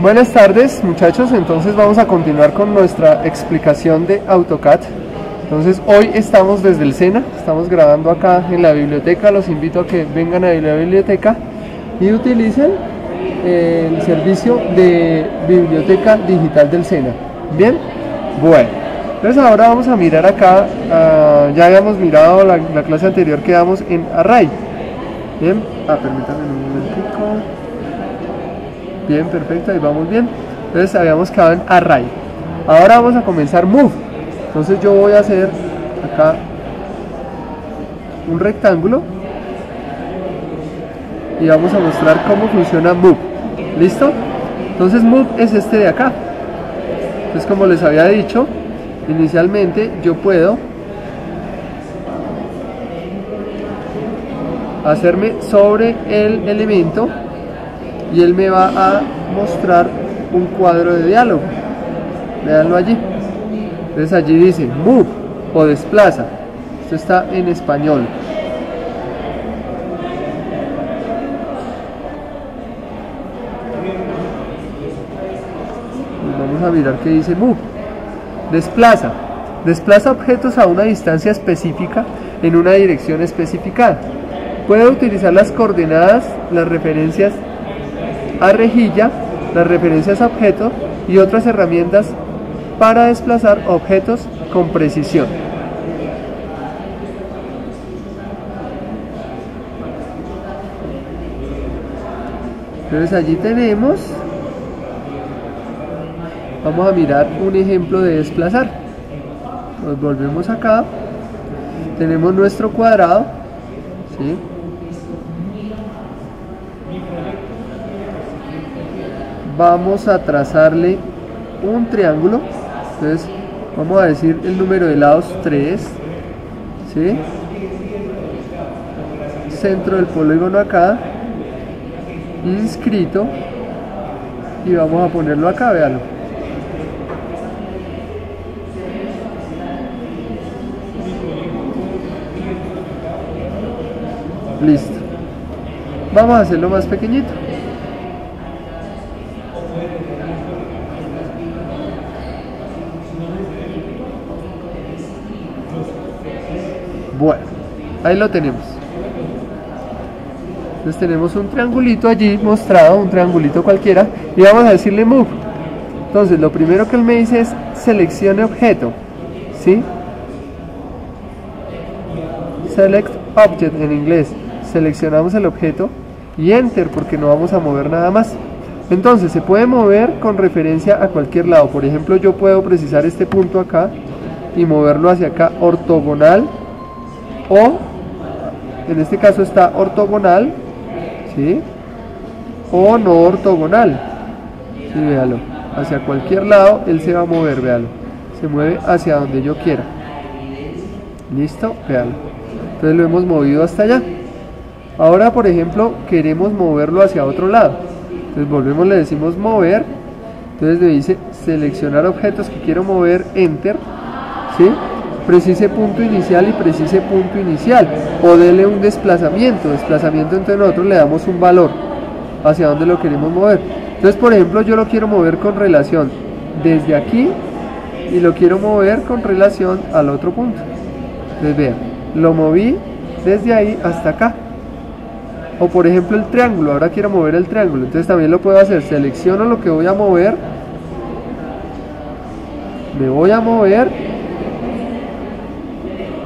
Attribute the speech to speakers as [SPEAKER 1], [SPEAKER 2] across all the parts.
[SPEAKER 1] Buenas tardes muchachos, entonces vamos a continuar con nuestra explicación de AutoCAD. Entonces hoy estamos desde el SENA, estamos grabando acá en la biblioteca. Los invito a que vengan a la biblioteca y utilicen el servicio de biblioteca digital del SENA. Bien, bueno, entonces ahora vamos a mirar acá, ya habíamos mirado la clase anterior que damos en Array. Bien, permítanme un momentico. Bien, perfecto, ahí vamos bien. Entonces habíamos quedado en Array. Ahora vamos a comenzar Move. Entonces yo voy a hacer acá un rectángulo y vamos a mostrar cómo funciona Move. ¿Listo? Entonces Move es este de acá. Entonces, como les había dicho inicialmente, yo puedo hacerme sobre el elemento y él me va a mostrar un cuadro de diálogo. Véanlo allí. Entonces allí dice move o desplaza. Esto está en español. Vamos a mirar qué dice move. Desplaza. Desplaza objetos a una distancia específica en una dirección especificada. Puede utilizar las coordenadas, las referencias a rejilla, las referencias a objeto y otras herramientas para desplazar objetos con precisión. Entonces allí tenemos, vamos a mirar un ejemplo de desplazar. Nos volvemos acá, tenemos nuestro cuadrado, ¿sí? Vamos a trazarle un triángulo. Entonces vamos a decir el número de lados 3, ¿sí? Centro del polígono acá, inscrito, y vamos a ponerlo acá, véanlo. Listo. Vamos a hacerlo más pequeñito. Bueno, ahí lo tenemos. Entonces tenemos un triangulito allí mostrado, un triangulito cualquiera, y vamos a decirle move. Entonces lo primero que él me dice es seleccione objeto, ¿sí? Select object en inglés. Seleccionamos el objeto y enter porque no vamos a mover nada más. Entonces se puede mover con referencia a cualquier lado. Por ejemplo, yo puedo precisar este punto acá y moverlo hacia acá ortogonal, o en este caso está ortogonal, ¿sí? O no ortogonal, ¿sí? Véalo, hacia cualquier lado él se va a mover, véalo, se mueve hacia donde yo quiera. Listo, véalo. Entonces lo hemos movido hasta allá. Ahora, por ejemplo, queremos moverlo hacia otro lado. Entonces volvemos, le decimos mover. Entonces me dice seleccionar objetos que quiero mover, enter, ¿sí? Precise punto inicial y precise punto inicial, o dele un desplazamiento. Entonces nosotros le damos un valor hacia donde lo queremos mover. Entonces, por ejemplo, yo lo quiero mover con relación desde aquí y lo quiero mover con relación al otro punto. Entonces vean, lo moví desde ahí hasta acá. O por ejemplo el triángulo, ahora quiero mover el triángulo, entonces también lo puedo hacer. Selecciono lo que voy a mover, me voy a mover,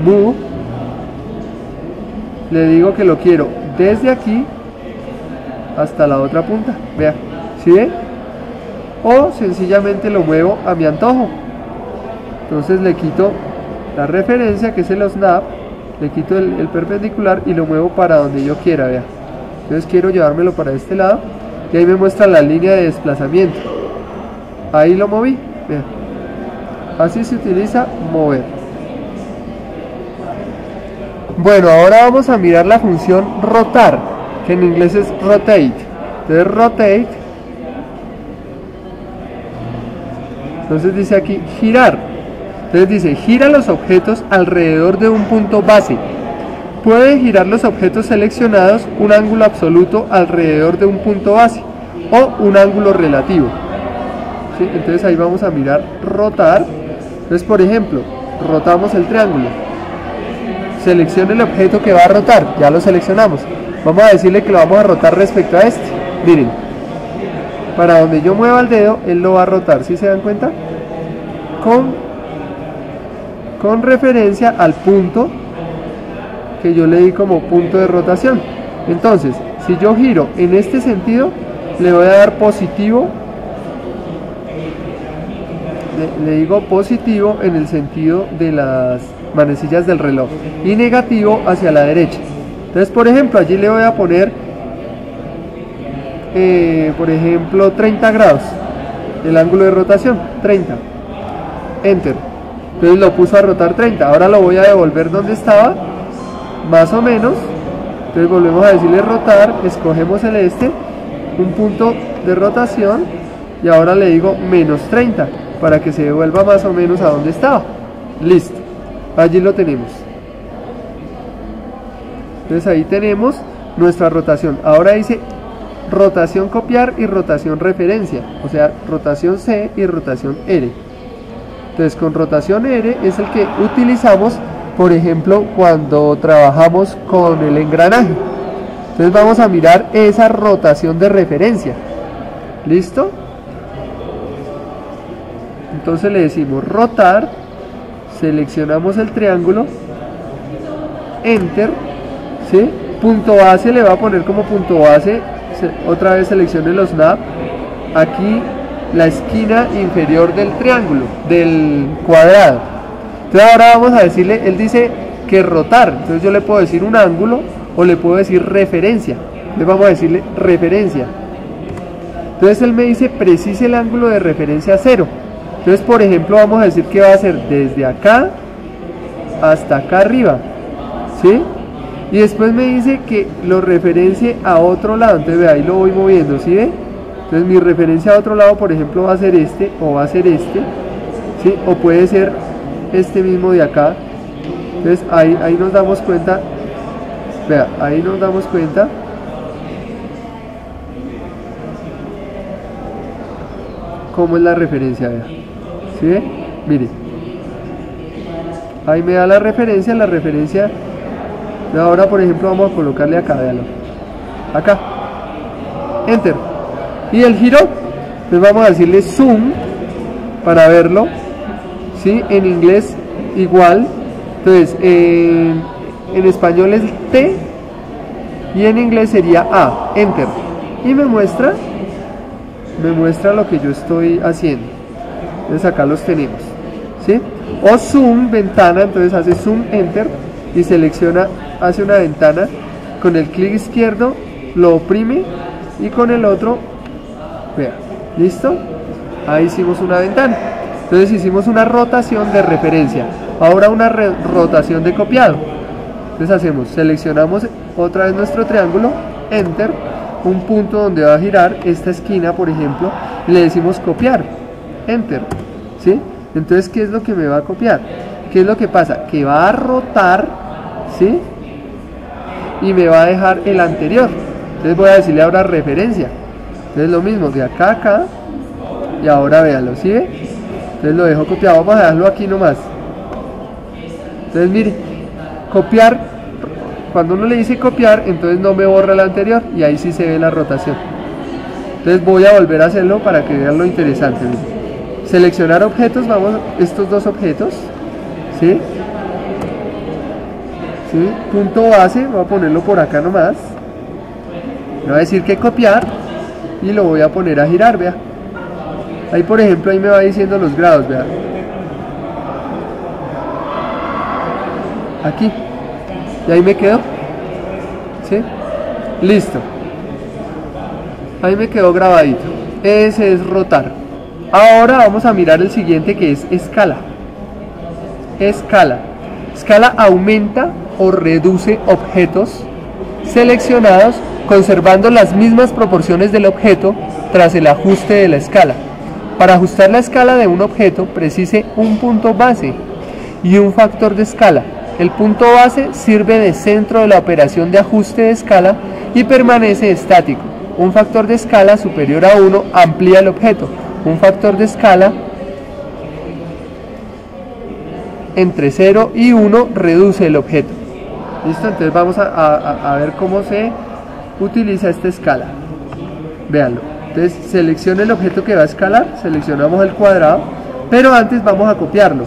[SPEAKER 1] move, le digo que lo quiero desde aquí hasta la otra punta, vean, ¿sí ven? O sencillamente lo muevo a mi antojo. Entonces le quito la referencia, que es el snap, le quito el perpendicular y lo muevo para donde yo quiera, vean. Entonces quiero llevármelo para este lado y ahí me muestra la línea de desplazamiento. Ahí lo moví, vean. Así se utiliza mover. Bueno, ahora vamos a mirar la función rotar, que en inglés es rotate. Entonces rotate, entonces dice aquí girar. Entonces dice gira los objetos alrededor de un punto base. Puede girar los objetos seleccionados un ángulo absoluto alrededor de un punto base o un ángulo relativo. ¿sí? Entonces ahí vamos a mirar rotar. Entonces, por ejemplo, rotamos el triángulo. Seleccione el objeto que va a rotar, ya lo seleccionamos. Vamos a decirle que lo vamos a rotar respecto a este. Miren, para donde yo mueva el dedo, él lo va a rotar, ¿sí se dan cuenta? Con referencia al punto que yo le di como punto de rotación. Entonces, si yo giro en este sentido, le voy a dar positivo. Le digo positivo en el sentido de las manecillas del reloj y negativo hacia la derecha. Entonces, por ejemplo, allí le voy a poner por ejemplo 30 grados el ángulo de rotación, 30, enter. Entonces lo puso a rotar 30. Ahora lo voy a devolver donde estaba, más o menos. Entonces volvemos a decirle rotar, escogemos el un punto de rotación, y ahora le digo menos 30 para que se devuelva más o menos a donde estaba. Listo, allí lo tenemos. Entonces ahí tenemos nuestra rotación. Ahora dice rotación copiar y rotación referencia, o sea, rotación C y rotación R. Entonces con rotación R es el que utilizamos, por ejemplo, cuando trabajamos con el engranaje. Entonces vamos a mirar esa rotación de referencia. ¿Listo? Entonces le decimos rotar, seleccionamos el triángulo, enter, ¿sí? Punto base le va a poner como punto base, otra vez seleccione los snap, aquí la esquina inferior del triángulo, del cuadrado. Entonces ahora vamos a decirle, él dice que rotar, entonces yo le puedo decir un ángulo o le puedo decir referencia. Entonces vamos a decirle referencia. Entonces él me dice precise el ángulo de referencia 0. Entonces, por ejemplo, vamos a decir que va a ser desde acá hasta acá arriba, ¿sí? Y después me dice que lo referencie a otro lado. Entonces, ve, ahí lo voy moviendo, ¿sí ve? Entonces, mi referencia a otro lado, por ejemplo, va a ser este o va a ser este, ¿sí? O puede ser este mismo de acá. Entonces, ahí nos damos cuenta, vea, ahí nos damos cuenta cómo es la referencia, vea. ¿Sí ve? Mire, ahí me da la referencia. Ahora, por ejemplo, vamos a colocarle acá, véalo, acá, enter, y el giro, pues vamos a decirle zoom para verlo, ¿sí? En inglés igual, entonces en español es T y en inglés sería A, enter, y me muestra lo que yo estoy haciendo. Entonces acá los tenemos, ¿sí? O zoom, ventana, entonces hace zoom, enter, y selecciona, hace una ventana, con el clic izquierdo lo oprime y con el otro, vea, ¿listo? Ahí hicimos una ventana. Entonces hicimos una rotación de referencia. Ahora una rotación de copiado. Entonces hacemos, seleccionamos otra vez nuestro triángulo, enter, un punto donde va a girar esta esquina, por ejemplo, y le decimos copiar, enter, ¿sí? Entonces, ¿qué es lo que me va a copiar? ¿Qué es lo que pasa? Que va a rotar, ¿sí? Y me va a dejar el anterior. Entonces voy a decirle ahora referencia. Entonces lo mismo, de acá a acá, y ahora véanlo, ¿sí ve? Entonces lo dejo copiado, vamos a dejarlo aquí nomás. Entonces mire, copiar, cuando uno le dice copiar, entonces no me borra el anterior, y ahí sí se ve la rotación. Entonces voy a volver a hacerlo para que vean lo interesante. Mire. Seleccionar objetos, vamos, estos dos objetos, ¿sí? ¿Sí? Punto base, voy a ponerlo por acá nomás. Me va a decir que copiar y lo voy a poner a girar, vea. Ahí, por ejemplo, ahí me va diciendo los grados, vea. Aquí. Y ahí me quedó. ¿Sí? Listo. Ahí me quedó grabadito. Ese es rotar. Ahora vamos a mirar el siguiente, que es escala. Escala. Escala aumenta o reduce objetos seleccionados conservando las mismas proporciones del objeto tras el ajuste de la escala. Para ajustar la escala de un objeto, precise un punto base y un factor de escala. El punto base sirve de centro de la operación de ajuste de escala y permanece estático. Un factor de escala superior a 1 amplía el objeto. un factor de escala entre 0 y 1 reduce el objeto. ¿Listo? Entonces vamos a ver cómo se utiliza esta escala. Véanlo. Entonces selecciona el objeto que va a escalar, seleccionamos el cuadrado, pero antes vamos a copiarlo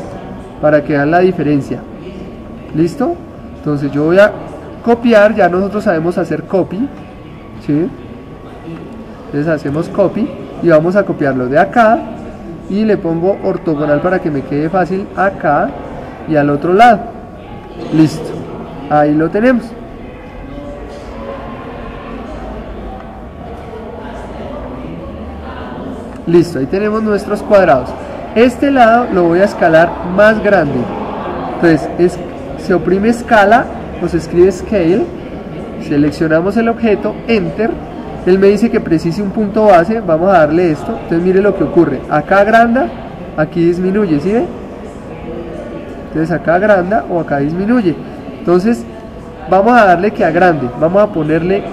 [SPEAKER 1] para que vean la diferencia. ¿Listo? Entonces yo voy a copiar, ya nosotros sabemos hacer copy, ¿sí? Entonces hacemos copy y vamos a copiarlo de acá y le pongo ortogonal para que me quede fácil acá y al otro lado. Listo, ahí lo tenemos. Listo, ahí tenemos nuestros cuadrados. Este lado lo voy a escalar más grande. Entonces se oprime escala o se escribe scale, seleccionamos el objeto, enter. Él me dice que precise un punto base, vamos a darle esto. Entonces mire lo que ocurre, acá agranda, aquí disminuye, ¿sí ve? Entonces acá agranda o acá disminuye. Entonces vamos a darle que agrande, vamos a ponerle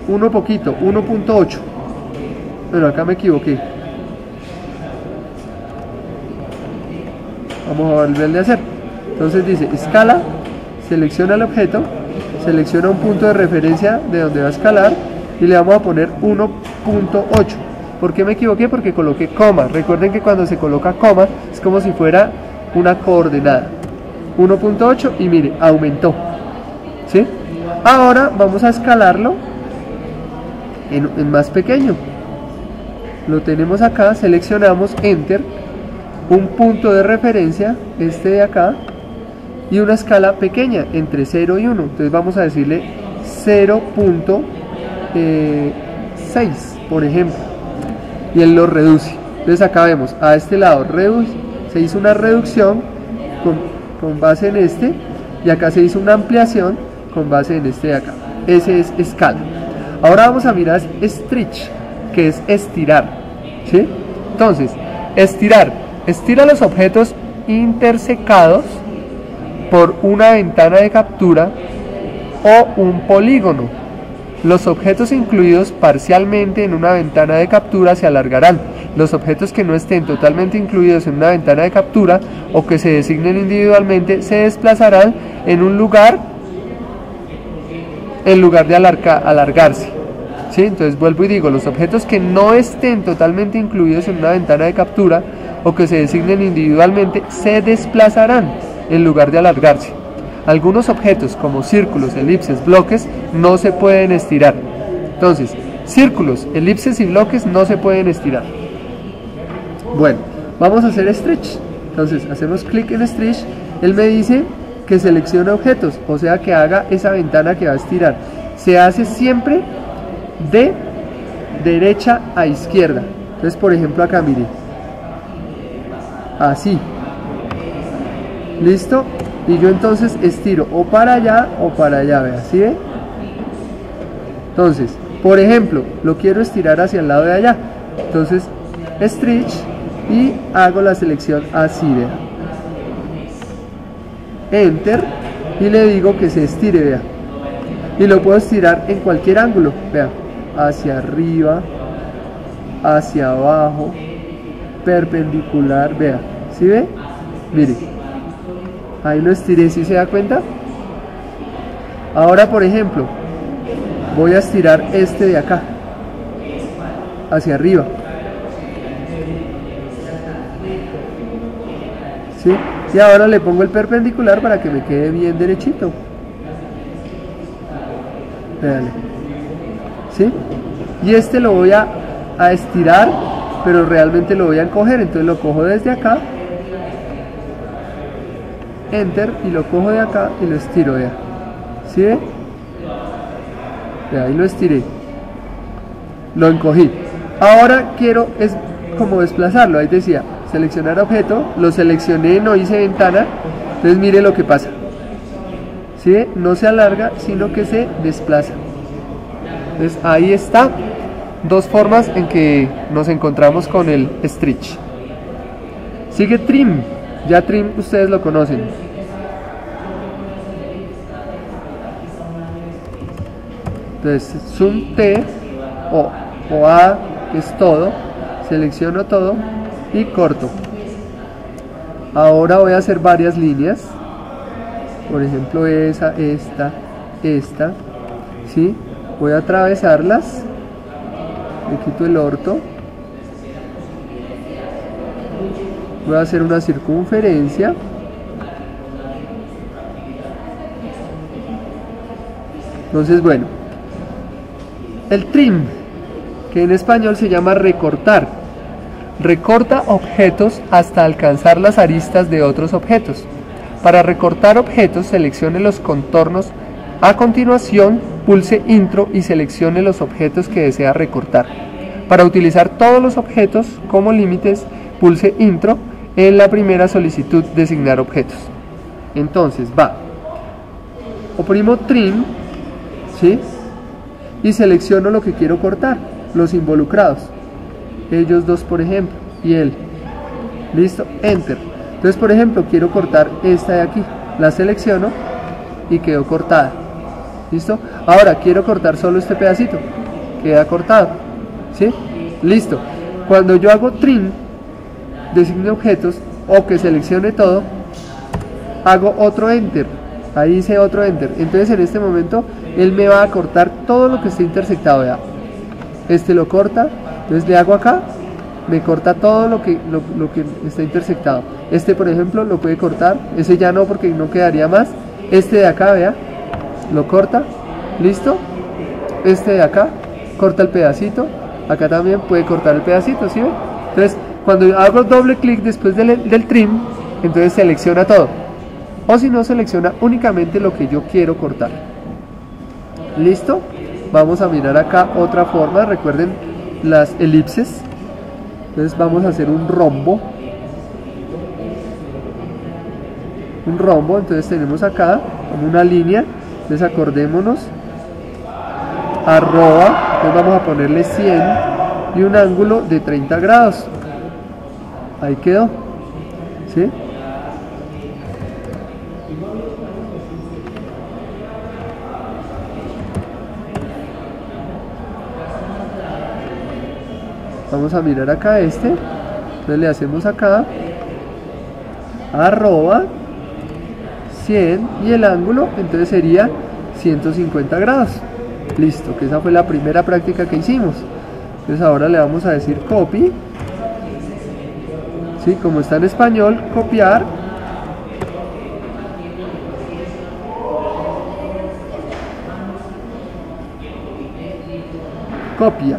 [SPEAKER 1] uno poquito, 1.8. Bueno, acá me equivoqué. Vamos a volverle a hacer. Entonces dice escala, selecciona el objeto, selecciona un punto de referencia de donde va a escalar y le vamos a poner 1.8. ¿Por qué me equivoqué? Porque coloqué coma. Recuerden que cuando se coloca coma es como si fuera una coordenada. 1.8 y mire, aumentó. ¿Sí? Ahora vamos a escalarlo en más pequeño. Lo tenemos acá, seleccionamos enter, un punto de referencia, este de acá, y una escala pequeña entre 0 y 1. Entonces vamos a decirle 0.6, por ejemplo, y él lo reduce. Entonces acá vemos a este lado se hizo una reducción con base en este, y acá se hizo una ampliación con base en este de acá. Ese es escala. Ahora vamos a mirar stretch, que es estirar, ¿sí? Entonces, estira los objetos intersecados por una ventana de captura o un polígono. Los objetos incluidos parcialmente en una ventana de captura se alargarán. Los objetos que no estén totalmente incluidos en una ventana de captura o que se designen individualmente se desplazarán en un lugar en lugar de alargarse. ¿Sí? Entonces vuelvo y digo, los objetos que no estén totalmente incluidos en una ventana de captura o que se designen individualmente se desplazarán en lugar de alargarse. Algunos objetos como círculos, elipses, bloques no se pueden estirar. Entonces, círculos, elipses y bloques no se pueden estirar. Bueno, vamos a hacer stretch. Entonces hacemos clic en stretch. Él me dice que seleccione objetos, o sea que haga esa ventana que va a estirar. Se hace siempre de derecha a izquierda. Entonces, por ejemplo, acá mire, así, listo, y yo entonces estiro o para allá, vea, ¿sí ve? Entonces, por ejemplo, lo quiero estirar hacia el lado de allá, entonces stretch y hago la selección así, vea, enter, y le digo que se estire, vea, y lo puedo estirar en cualquier ángulo, vea, hacia arriba, hacia abajo, perpendicular, vea, ¿sí ve? Mire, ahí lo estiré, ¿sí se da cuenta? Ahora, por ejemplo, voy a estirar este de acá, hacia arriba, ¿sí? Y ahora le pongo el perpendicular para que me quede bien derechito. Véale. ¿Sí? Y este lo voy a estirar, pero realmente lo voy a encoger, entonces lo cojo desde acá, enter, y lo cojo de acá y lo estiro, vea, ¿sí ve? Vea, ahí lo estiré, lo encogí. Ahora quiero es como desplazarlo, ahí decía, seleccionar objeto, lo seleccioné, no hice ventana, entonces mire lo que pasa, ¿sí ve? No se alarga, sino que se desplaza. Entonces ahí está, dos formas en que nos encontramos con el stretch. Sigue trim, ya trim ustedes lo conocen. Entonces zoom T o A que es todo, selecciono todo y corto. Ahora voy a hacer varias líneas, por ejemplo esta, ¿sí? Voy a atravesarlas, le quito el orto, voy a hacer una circunferencia, entonces bueno, el trim, que en español se llama recortar, recorta objetos hasta alcanzar las aristas de otros objetos. Para recortar objetos, seleccione los contornos. A continuación, pulse Intro y seleccione los objetos que desea recortar. Para utilizar todos los objetos como límites, pulse Intro en la primera solicitud designar objetos. Entonces va, oprimo Trim, ¿sí? Y selecciono lo que quiero cortar, los involucrados, ellos dos por ejemplo, y él. Listo, Enter. Entonces por ejemplo quiero cortar esta de aquí, la selecciono y quedó cortada. ¿Listo? Ahora quiero cortar solo este pedacito, queda cortado, ¿sí? Listo. Cuando yo hago Trim, designe objetos o que seleccione todo, hago otro Enter. Ahí hice otro Enter. Entonces en este momento él me va a cortar todo lo que esté intersectado. ¿Ya? Este lo corta, entonces le hago acá, me corta todo lo que está intersectado. Este por ejemplo lo puede cortar, ese ya no porque no quedaría más. Este de acá, vea, lo corta, listo. Este de acá corta el pedacito, acá también puede cortar el pedacito, ¿sí ven? Entonces cuando hago doble clic después del trim, entonces selecciona todo, o si no selecciona únicamente lo que yo quiero cortar. Listo. Vamos a mirar acá otra forma, recuerden las elipses. Entonces vamos a hacer un rombo, entonces tenemos acá como una línea, entonces acordémonos, arroba, entonces vamos a ponerle 100 y un ángulo de 30 grados, ahí quedó, ¿sí? Vamos a mirar acá entonces le hacemos acá, arroba 100 y el ángulo entonces sería 150 grados. Listo, que esa fue la primera práctica que hicimos. Entonces ahora le vamos a decir copy, ¿sí? Como está en español, copiar, copia.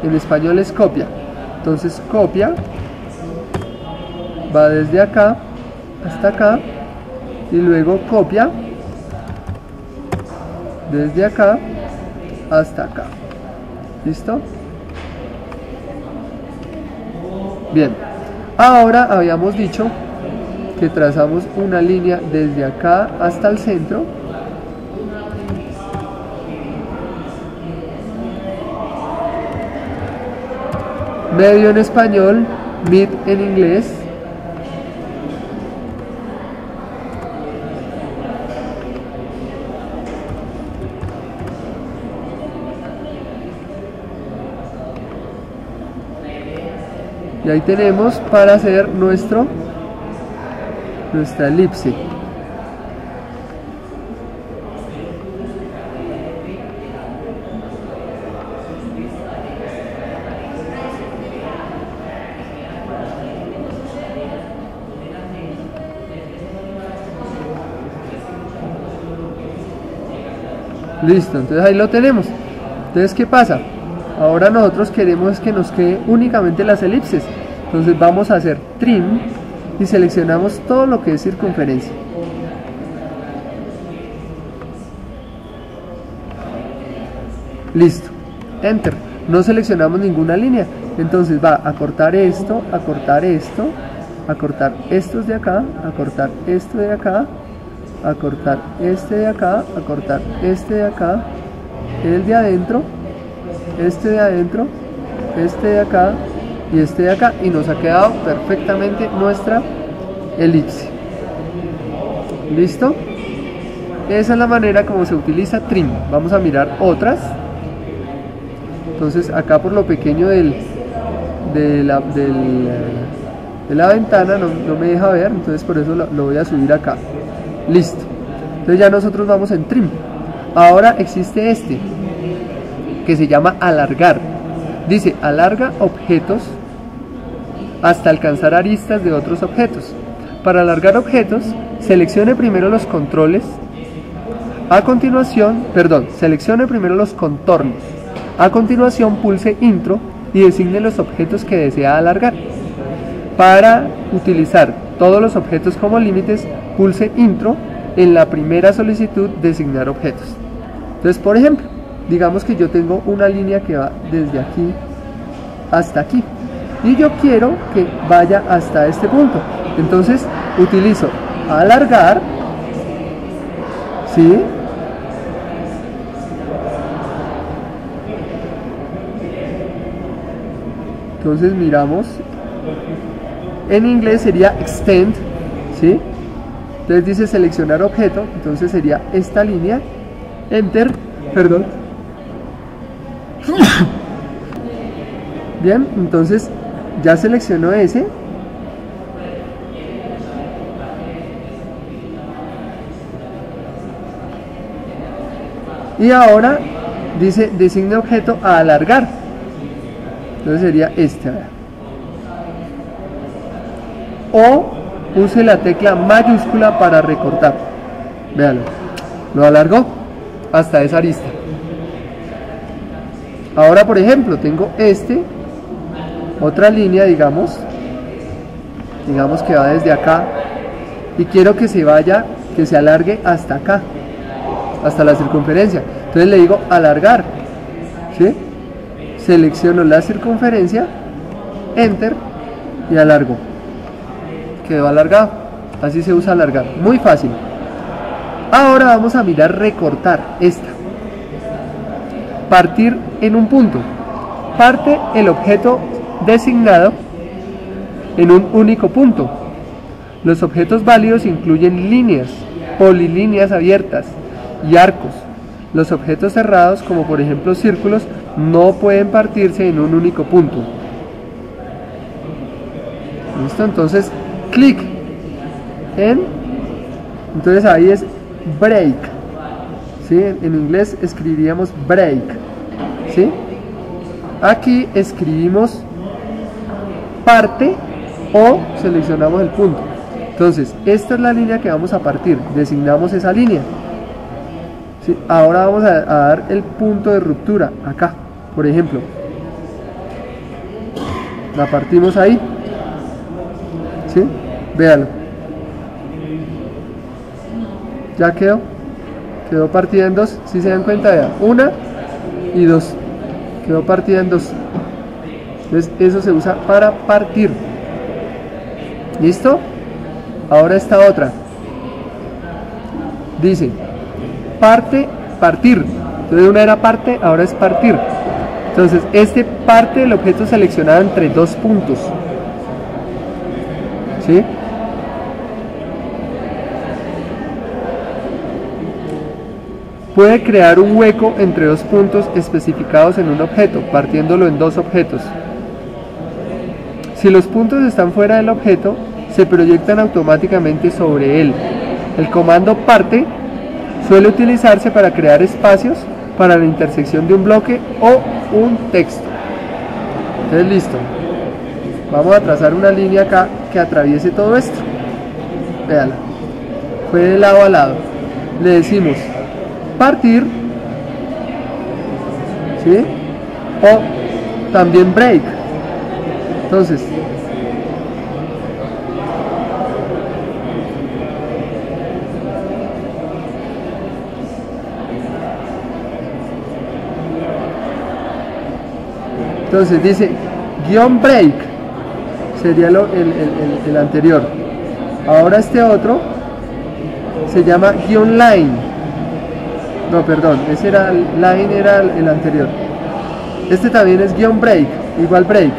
[SPEAKER 1] En español es copia. Entonces copia, va desde acá hasta acá y luego copia desde acá hasta acá. ¿Listo? Bien. Ahora habíamos dicho que trazamos una línea desde acá hasta el centro. Medio en español, mid en inglés. Y ahí tenemos para hacer nuestra elipse. Listo, entonces ahí lo tenemos. Entonces, ¿qué pasa? Ahora nosotros queremos que nos quede únicamente las elipses. Entonces vamos a hacer trim y seleccionamos todo lo que es circunferencia. Listo, Enter. No seleccionamos ninguna línea. Entonces va a cortar esto, a cortar esto, a cortar estos de acá, a cortar esto de acá, a cortar este de acá, a cortar este de acá, el de adentro, este de adentro, este de acá y este de acá, y nos ha quedado perfectamente nuestra elipse. ¿Listo? Esa es la manera como se utiliza trim. Vamos a mirar otras. Entonces acá por lo pequeño de la ventana no me deja ver, entonces por eso lo voy a subir acá. Listo. Entonces ya nosotros vamos en trim. Ahora existe este que se llama alargar. Dice alarga objetos hasta alcanzar aristas de otros objetos. Para alargar objetos, seleccione primero los controles. A continuación, seleccione primero los contornos. A continuación pulse intro y designe los objetos que desea alargar. Para utilizar todos los objetos como límites, pulse intro en la primera solicitud designar objetos. Entonces, por ejemplo, digamos que yo tengo una línea que va desde aquí hasta aquí y yo quiero que vaya hasta este punto. Entonces utilizo alargar, ¿sí? Entonces miramos, en inglés sería extend, ¿sí? Entonces dice seleccionar objeto, entonces sería esta línea, enter, Bien, entonces ya seleccionó ese. Y ahora dice designe objeto a alargar. Entonces sería este. O use la tecla mayúscula para recortar. Véanlo. Lo alargó hasta esa arista. Ahora, por ejemplo, tengo otra línea, digamos que va desde acá y quiero que se vaya, que se alargue hasta acá, hasta la circunferencia. Entonces le digo alargar, ¿sí? Selecciono la circunferencia, enter y alargo. Quedó alargado. Así se usa alargar, muy fácil. Ahora vamos a mirar recortar esta. Partir en un punto. Parte el objeto designado en un único punto. Los objetos válidos incluyen líneas, polilíneas abiertas y arcos. Los objetos cerrados, como por ejemplo círculos, no pueden partirse en un único punto. ¿Listo? Entonces, clic en, entonces ahí es break, ¿sí? En inglés escribiríamos break, ¿sí? Aquí escribimos parte o seleccionamos el punto. Entonces, esta es la línea que vamos a partir, designamos esa línea. ¿Sí? Ahora vamos a dar el punto de ruptura, acá, por ejemplo. La partimos ahí. ¿Sí? Véanlo. Ya quedó partida en dos. Si se dan cuenta, vean, una y dos. Quedó partida en dos. Entonces eso se usa para partir. ¿Listo? Ahora esta otra. Dice partir. Entonces una era parte, ahora es partir. Entonces este parte del objeto seleccionado entre dos puntos. ¿Sí? Puede crear un hueco entre dos puntos especificados en un objeto, partiéndolo en dos objetos. Si los puntos están fuera del objeto, se proyectan automáticamente sobre él. El comando parte suele utilizarse para crear espacios para la intersección de un bloque o un texto. Entonces, listo. Vamos a trazar una línea acá que atraviese todo esto. Véala. Fue de lado a lado. Le decimos partir, ¿sí? O también break. Entonces, dice guión break, sería el anterior. Ahora este otro se llama guión line. No, perdón, ese era line, era el anterior. Este también es guión break, igual break.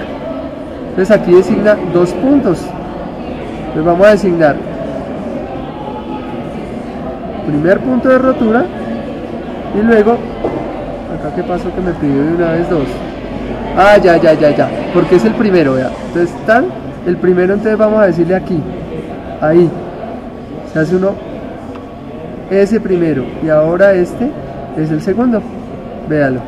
[SPEAKER 1] Entonces aquí designa dos puntos. Entonces vamos a designar primer punto de rotura y luego Acá qué pasó que me pidió de una vez dos. Ah, ya, porque es el primero, vea. Entonces tan, el primero, entonces vamos a decirle aquí, ahí, se hace uno, ese primero, y ahora este es el segundo, véalo.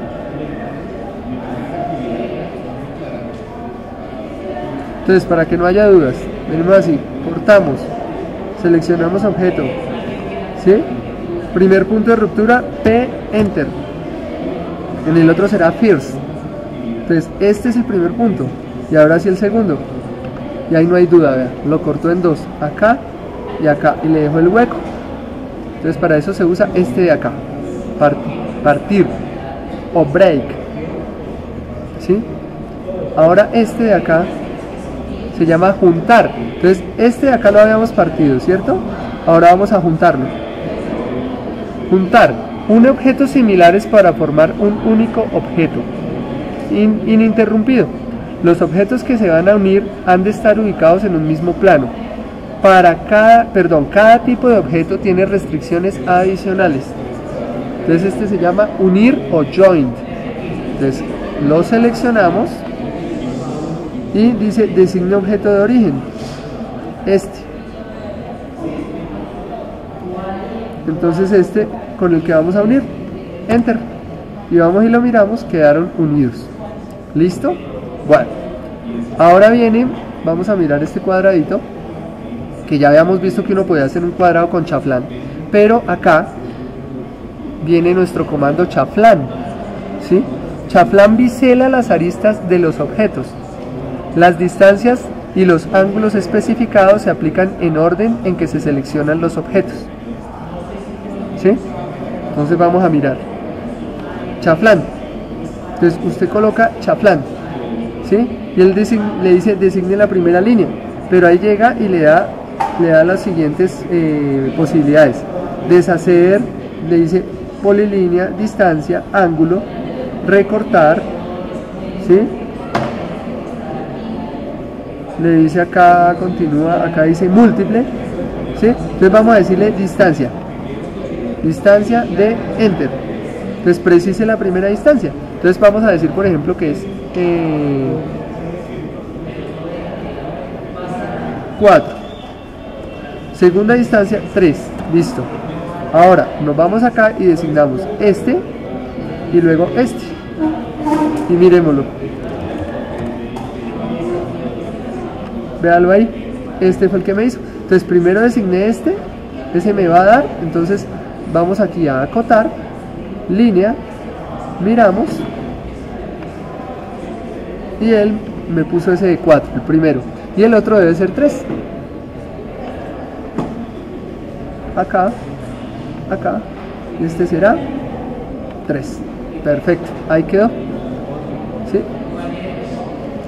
[SPEAKER 1] Entonces, para que no haya dudas, venimos así, cortamos, seleccionamos objeto, ¿sí? Primer punto de ruptura, P, Enter. En el otro será First. Entonces, este es el primer punto, y ahora sí el segundo. Y ahí no hay duda, vean, lo cortó en dos, acá y acá, y le dejo el hueco. Entonces, para eso se usa este de acá, partir, o break, ¿sí? Ahora este de acá se llama juntar. Entonces este de acá lo habíamos partido, ¿cierto? Ahora vamos a juntarlo. Juntar, une objetos similares para formar un único objeto ininterrumpido. Los objetos que se van a unir han de estar ubicados en un mismo plano. Para cada tipo de objeto tiene restricciones adicionales. Entonces este se llama unir o joint. Entonces lo seleccionamos y dice designe objeto de origen, este. Entonces este con el que vamos a unir, Enter, y vamos y lo miramos, quedaron unidos. ¿Listo? Bueno, ahora viene, vamos a mirar este cuadradito, que ya habíamos visto que uno podía hacer un cuadrado con chaflán, pero acá viene nuestro comando chaflán, ¿sí? Chaflán bisela las aristas de los objetos. Las distancias y los ángulos especificados se aplican en orden en que se seleccionan los objetos, ¿sí? Entonces vamos a mirar chaflán. Entonces usted coloca chaflán, ¿sí? Y él le dice designe la primera línea, pero ahí llega y le da las siguientes posibilidades. Deshacer, le dice polilínea, distancia, ángulo, recortar, ¿sí? Le dice acá, continúa, acá dice múltiple, ¿sí? Entonces vamos a decirle distancia de Enter. Entonces precise la primera distancia. Entonces vamos a decir, por ejemplo, que es 4. Segunda distancia, 3. Listo. Ahora nos vamos acá y designamos este y luego este. Y miremoslo. Véalo ahí, este fue el que me hizo. Entonces primero designé este, ese me va a dar. Entonces vamos aquí a acotar, línea, miramos, y él me puso ese de 4, el primero, y el otro debe ser 3. Acá, y este será 3. Perfecto, ahí quedó, ¿sí?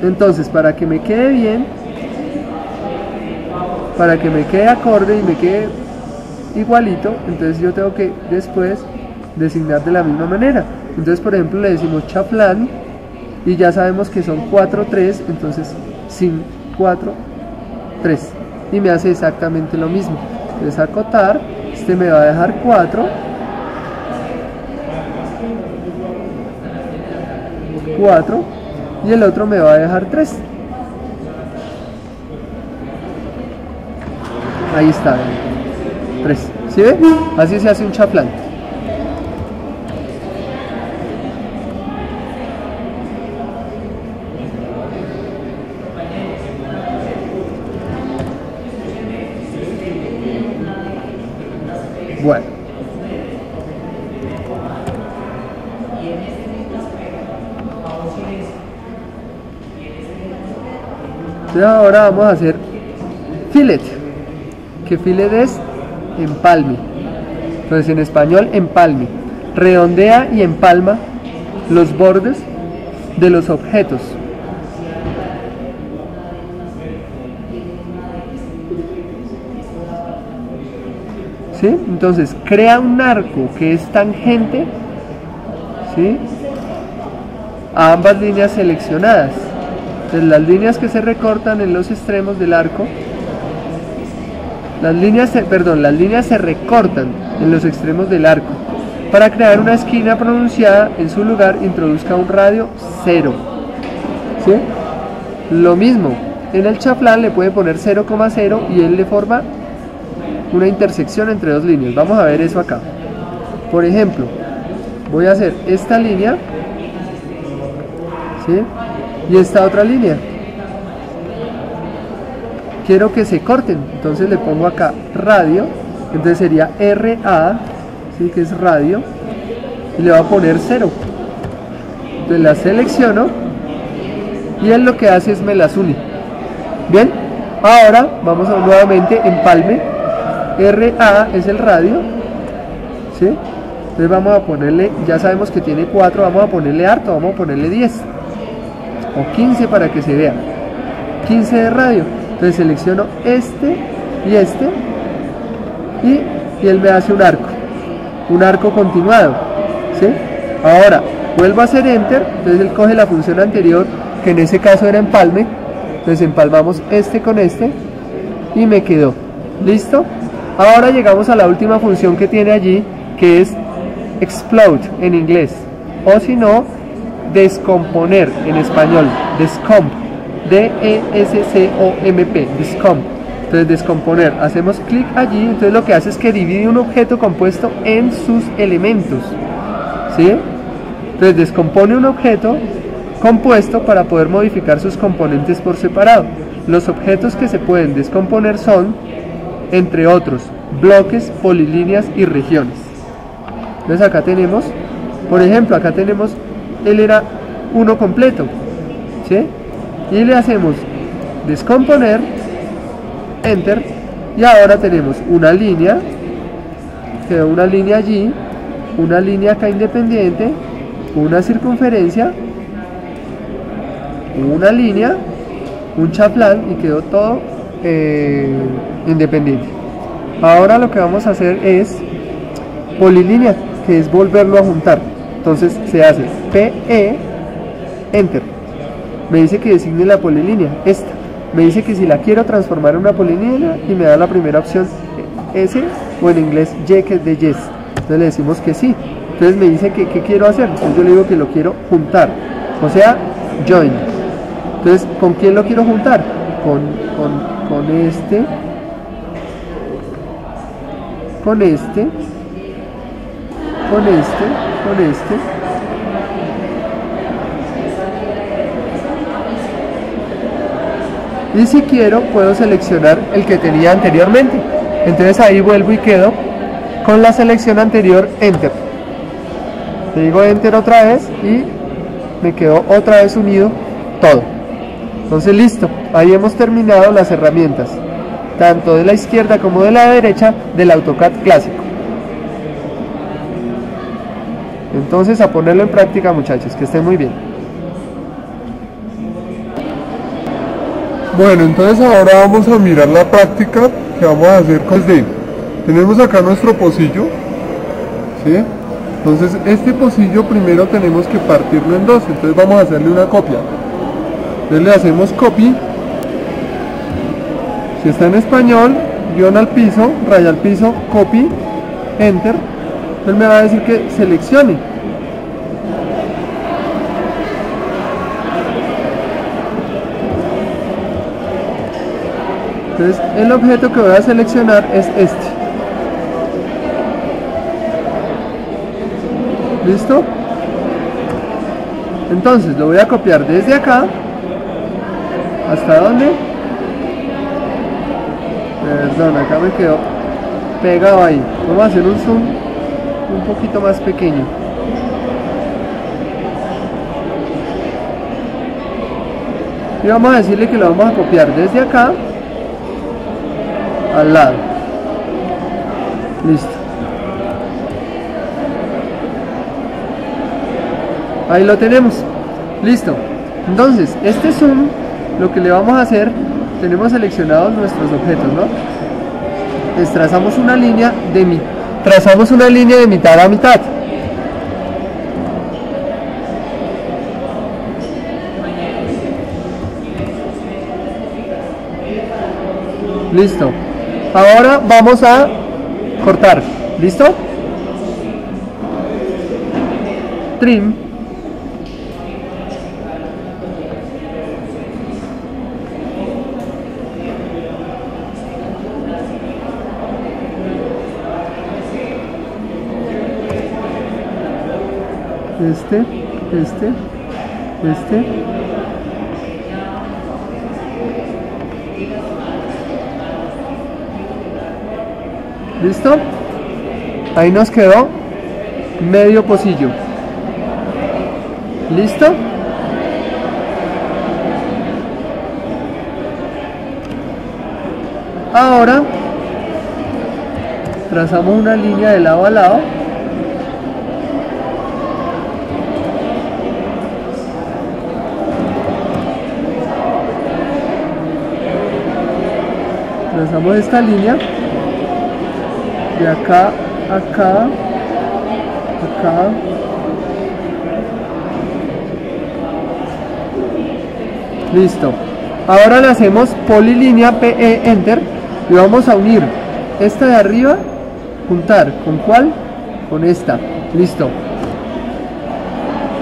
[SPEAKER 1] Entonces, para que me quede bien, para que me quede acorde y me quede igualito, entonces yo tengo que después designar de la misma manera. Entonces, por ejemplo, le decimos chaflán y ya sabemos que son 4, 3, entonces sin 4, 3, y me hace exactamente lo mismo. Entonces acotar, este me va a dejar 4, 4, y el otro me va a dejar 3. Ahí está, 3. ¿Sí ve? Así se hace un chaflán. Bueno. Entonces ahora vamos a hacer fillet. Que fillet es empalme. Entonces en español, empalme. Redondea y empalma los bordes de los objetos. ¿Sí? Entonces crea un arco que es tangente, ¿sí?, a ambas líneas seleccionadas. Entonces las líneas que se recortan en los extremos del arco, las líneas se recortan en los extremos del arco Para crear una esquina pronunciada, en su lugar introduzca un radio 0. ¿Sí? Lo mismo, en el chaflán le puede poner 0,0 y él le forma una intersección entre dos líneas. Vamos a ver eso acá. Por ejemplo, voy a hacer esta línea, ¿sí? Y esta otra línea. Quiero que se corten, entonces le pongo acá radio, entonces sería RA, ¿sí? Que es radio, y le voy a poner 0. Entonces la selecciono y él lo que hace es me las une. Bien, ahora vamos a nuevamente empalme. RA es el radio, ¿sí? Entonces vamos a ponerle, ya sabemos que tiene 4, vamos a ponerle harto, vamos a ponerle 10 o 15 para que se vea. 15 de radio. Entonces selecciono este y él me hace un arco continuado, ¿sí? Ahora vuelvo a hacer enter, entonces él coge la función anterior, que en ese caso era empalme, entonces empalmamos este con este y me quedó. ¿Listo? Ahora llegamos a la última función que tiene allí, que es explode en inglés, o si no, descomponer en español, descomp, D-E-S-C-O-M-P, descomp. Entonces descomponer, hacemos clic allí, entonces lo que hace es que divide un objeto compuesto en sus elementos, ¿sí? Entonces descompone un objeto compuesto para poder modificar sus componentes por separado. Los objetos que se pueden descomponer son, entre otros, bloques, polilíneas y regiones. Entonces acá tenemos, por ejemplo, acá tenemos, él era uno completo, ¿sí? Y le hacemos descomponer, enter, y ahora tenemos una línea, quedó una línea allí, una línea acá independiente, una circunferencia, una línea, un chaflán, y quedó todo independiente. Ahora lo que vamos a hacer es polilínea, que es volverlo a juntar. Entonces se hace PE, enter. Me dice que designe la polilínea, esta. Me dice que si la quiero transformar en una polilínea y me da la primera opción S, o en inglés Y, que es de yes. Entonces le decimos que sí. Entonces me dice que qué quiero hacer. Entonces yo le digo que lo quiero juntar, o sea, join. Entonces, ¿con quién lo quiero juntar? Con este, con este, con este, con este. Y si quiero, puedo seleccionar el que tenía anteriormente. Entonces ahí vuelvo y quedo con la selección anterior, enter. Le digo enter otra vez y me quedó otra vez unido todo. Entonces listo, ahí hemos terminado las herramientas, tanto de la izquierda como de la derecha del AutoCAD clásico. Entonces a ponerlo en práctica, muchachos, que estén muy bien.
[SPEAKER 2] Bueno, entonces ahora vamos a mirar la práctica que vamos a hacer con D. Tenemos acá nuestro pocillo, ¿sí? Entonces este pocillo primero tenemos que partirlo en dos, entonces vamos a hacerle una copia. Entonces le hacemos copy, si está en español, guión al piso, raya al piso, copy, enter. Entonces me va a decir que seleccione. Entonces el objeto que voy a seleccionar es este. ¿Listo? Entonces lo voy a copiar desde acá. ¿Hasta dónde? Perdón, acá me quedó pegado ahí. Vamos a hacer un zoom un poquito más pequeño. Y vamos a decirle que lo vamos a copiar desde acá al lado. Listo. Ahí lo tenemos. Listo. Entonces, este zoom, lo que le vamos a hacer, tenemos seleccionados nuestros objetos, ¿no? Les trazamos una línea de mitad a mitad. Listo. Ahora vamos a cortar. ¿Listo?
[SPEAKER 1] trim. Este. ¿Listo? Ahí nos quedó medio pocillo. ¿Listo? Ahora trazamos una línea de lado a lado. Trazamos esta línea de acá, acá, acá. Listo. Ahora le hacemos polilínea PE Enter y vamos a unir esta de arriba, juntar con cuál, con esta. Listo.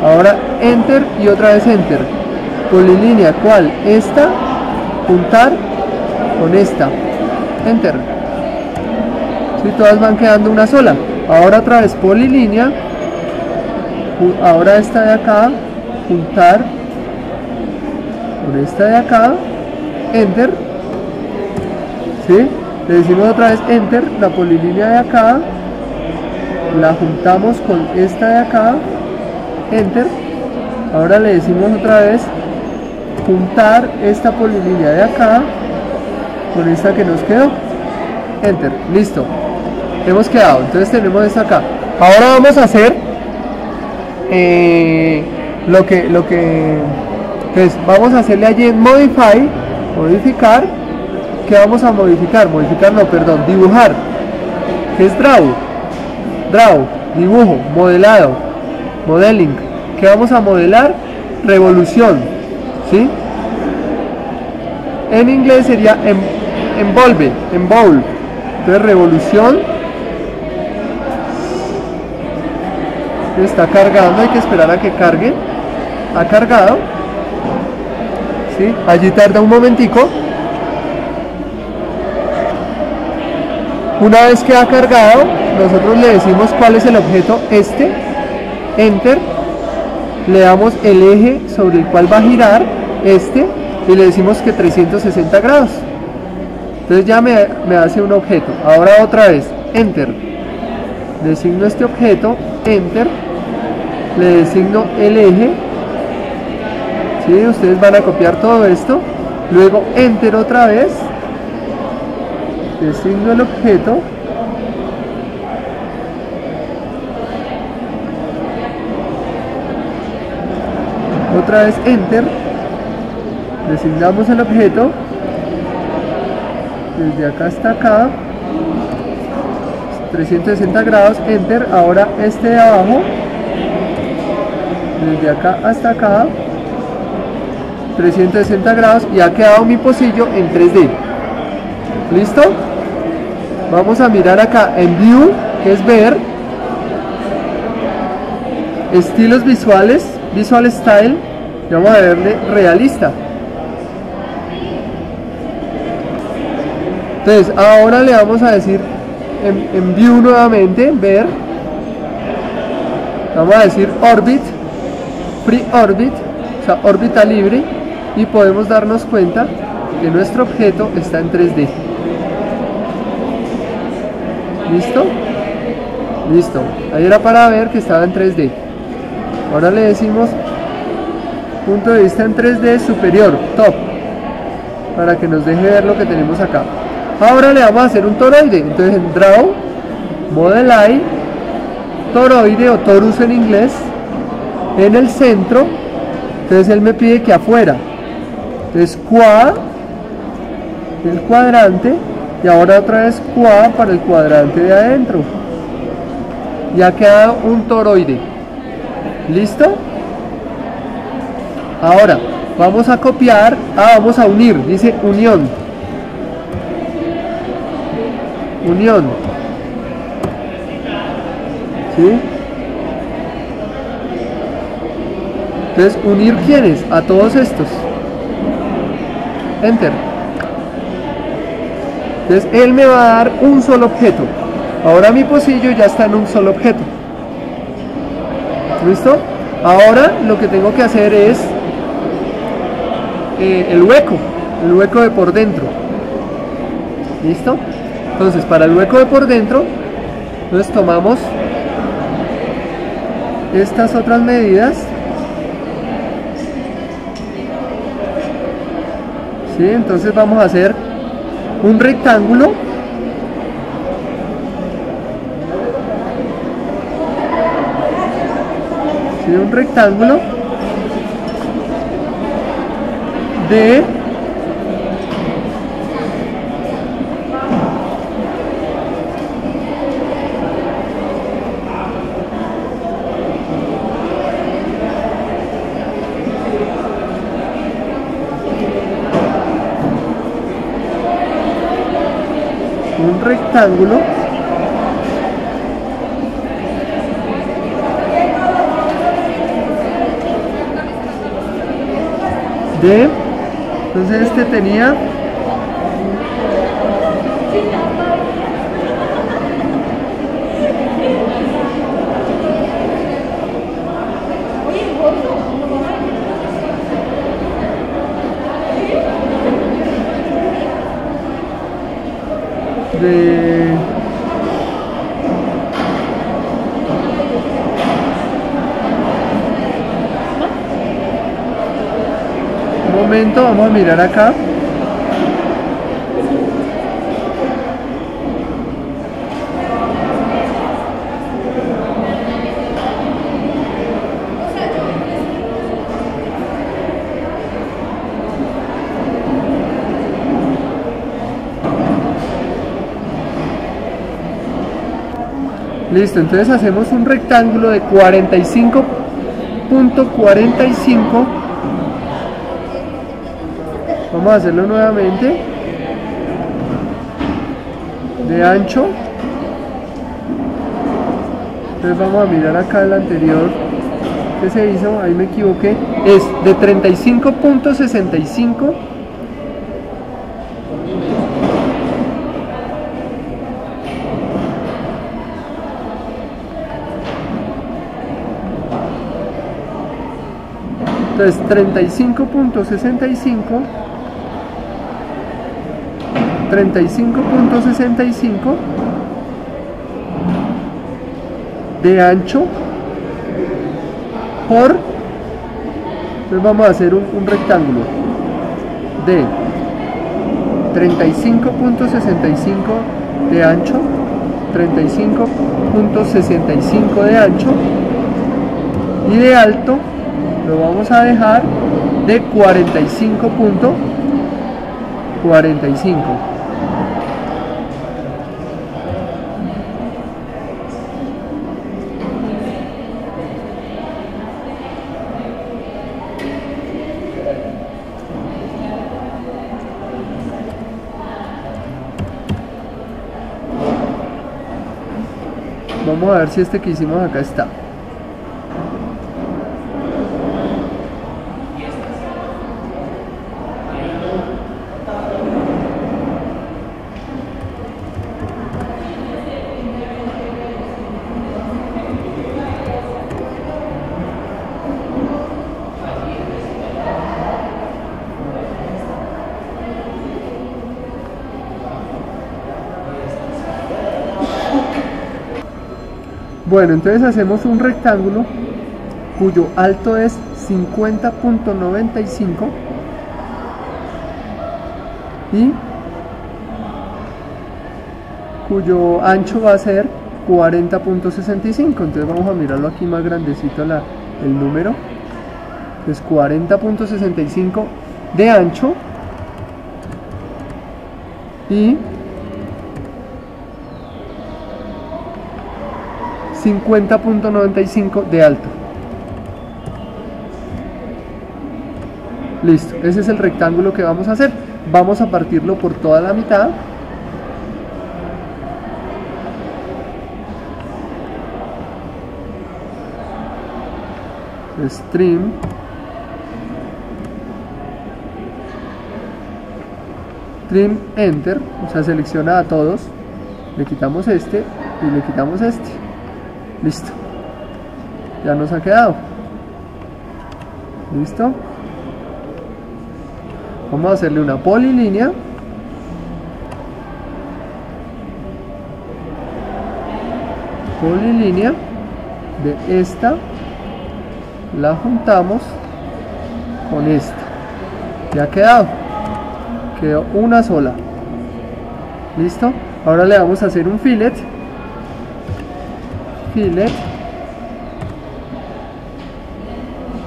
[SPEAKER 1] Ahora Enter y otra vez Enter. Polilínea cuál, esta, juntar con esta. Enter. Si todas van quedando una sola. Ahora otra vez polilínea. Ahora esta de acá, juntar con esta de acá. Enter. ¿Sí? Le decimos otra vez Enter. La polilínea de acá la juntamos con esta de acá. Enter. Ahora le decimos otra vez juntar esta polilínea de acá con esta que nos quedó. Enter. Listo. Hemos quedado. Entonces tenemos esta acá. Ahora vamos a hacer entonces vamos a hacerle allí en Modify, modificar. ¿Qué vamos a modificar? Modificar no, perdón, dibujar. ¿Qué es Draw? Draw, dibujo, modelado, modeling. ¿Qué vamos a modelar? Revolución. ¿Sí? En inglés sería envolve. Entonces revolución. Está cargando, hay que esperar a que cargue. Ha cargado. ¿Sí? Allí tarda un momentico. Una vez que ha cargado, nosotros le decimos cuál es el objeto, este. Enter. Le damos el eje sobre el cual va a girar, este, y le decimos que 360 grados. Entonces ya me hace un objeto. Ahora otra vez, Enter. Designo este objeto, Enter. Le designo el eje. ¿Sí? Ustedes van a copiar todo esto. Luego Enter otra vez. Designo el objeto. Otra vez Enter. Designamos el objeto. Desde acá hasta acá. 360 grados. Enter. Ahora este de abajo. Desde acá hasta acá. 360 grados. Y ha quedado mi pocillo en 3D. ¿Listo? Vamos a mirar acá en View, que es ver. Estilos visuales. Visual Style, y vamos a verle realista. Entonces ahora le vamos a decir en View nuevamente, ver, vamos a decir Orbit, Free Orbit, o sea, órbita libre, y podemos darnos cuenta que nuestro objeto está en 3D. ¿Listo? Listo. Ahí era para ver que estaba en 3D. Ahora le decimos punto de vista en 3D superior, top, para que nos deje ver lo que tenemos acá. Ahora le vamos a hacer un toroide. Entonces en Draw, Model Eye, toroide o torus en inglés, en el centro. Entonces él me pide que afuera. Entonces quad, el cuadrante, y ahora otra vez quad para el cuadrante de adentro. Y ha quedado un toroide. ¿Listo? Ahora vamos a copiar, vamos a unir, dice unión. Unión. ¿Sí? Entonces, unir ¿quiénes? A todos estos. Enter. Entonces, él me va a dar un solo objeto. Ahora mi pocillo ya está en un solo objeto. ¿Listo? Ahora lo que tengo que hacer es el hueco de por dentro. ¿Listo? Entonces, para el hueco de por dentro, entonces tomamos estas otras medidas. ¿Sí? Entonces vamos a hacer un rectángulo. ¿Sí? Un rectángulo de entonces este tenía vamos a mirar acá. Listo, entonces hacemos un rectángulo de 45.45. Vamos a hacerlo nuevamente, de ancho. Entonces vamos a mirar acá el anterior que se hizo, ahí me equivoqué, es de 35.65 entonces 35.65 de ancho por, entonces vamos a hacer un rectángulo de 35.65 de ancho, 35.65 de ancho, y de alto lo vamos a dejar de 45.45. Vamos a ver si este que hicimos acá está. Bueno, entonces hacemos un rectángulo cuyo alto es 50.95 y cuyo ancho va a ser 40.65. Entonces vamos a mirarlo aquí más grandecito el número. Es 40.65 de ancho y 50.95 de alto. Listo, ese es el rectángulo que vamos a hacer. Vamos a partirlo por toda la mitad. Stream Trim Enter, o sea, selecciona a todos, le quitamos este y le quitamos este. Listo, ya nos ha quedado. Listo. Vamos a hacerle una polilínea. Polilínea de esta, la juntamos con esta. Ya ha quedado. Quedó una sola. Listo. Ahora le vamos a hacer un fillet. Fillet.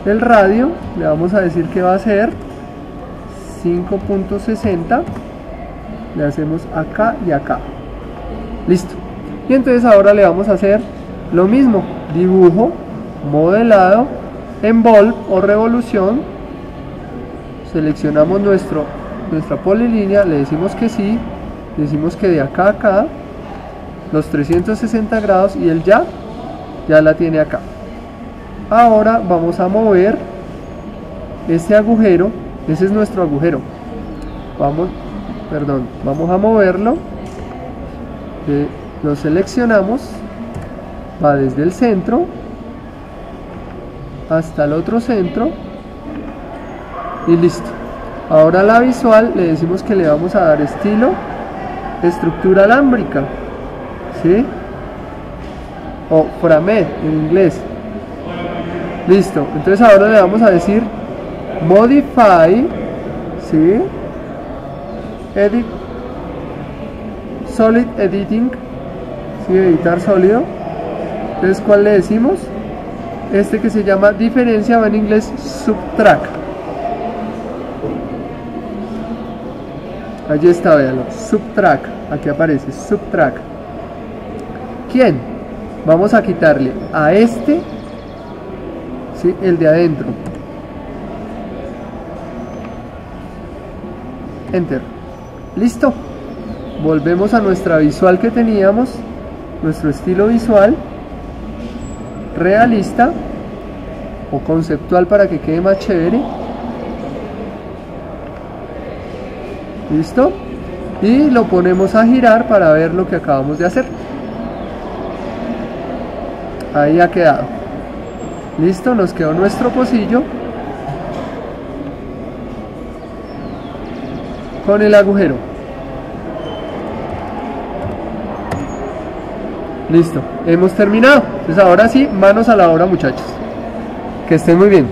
[SPEAKER 1] El radio le vamos a decir que va a ser 5.60. Le hacemos acá y acá. Listo. Y entonces ahora le vamos a hacer lo mismo. Dibujo, modelado, envolve o revolución. Seleccionamos nuestra polilínea, le decimos que sí, decimos que de acá a acá, los 360 grados, y él ya la tiene acá. Ahora vamos a mover este agujero, ese es nuestro agujero. Vamos a moverlo, lo seleccionamos, va desde el centro hasta el otro centro y listo. Ahora la visual le decimos que le vamos a dar estilo, estructura alámbrica, ¿sí? O frame en inglés. Listo, entonces ahora le vamos a decir modify, ¿sí? Edit, solid editing, ¿sí? Editar sólido. Entonces, ¿cuál le decimos? Este que se llama diferencia, va en inglés subtract. Allí está, véanlo, subtract, aquí aparece subtract. ¿Quién? Vamos a quitarle a este, ¿sí? El de adentro. Enter. Listo. Volvemos a nuestra visual que teníamos, nuestro estilo visual realista o conceptual para que quede más chévere. Listo. Y lo ponemos a girar para ver lo que acabamos de hacer. Ahí ha quedado. Listo, nos quedó nuestro pocillo con el agujero. Listo, hemos terminado. Entonces ahora sí, manos a la obra, muchachos. Que estén muy bien.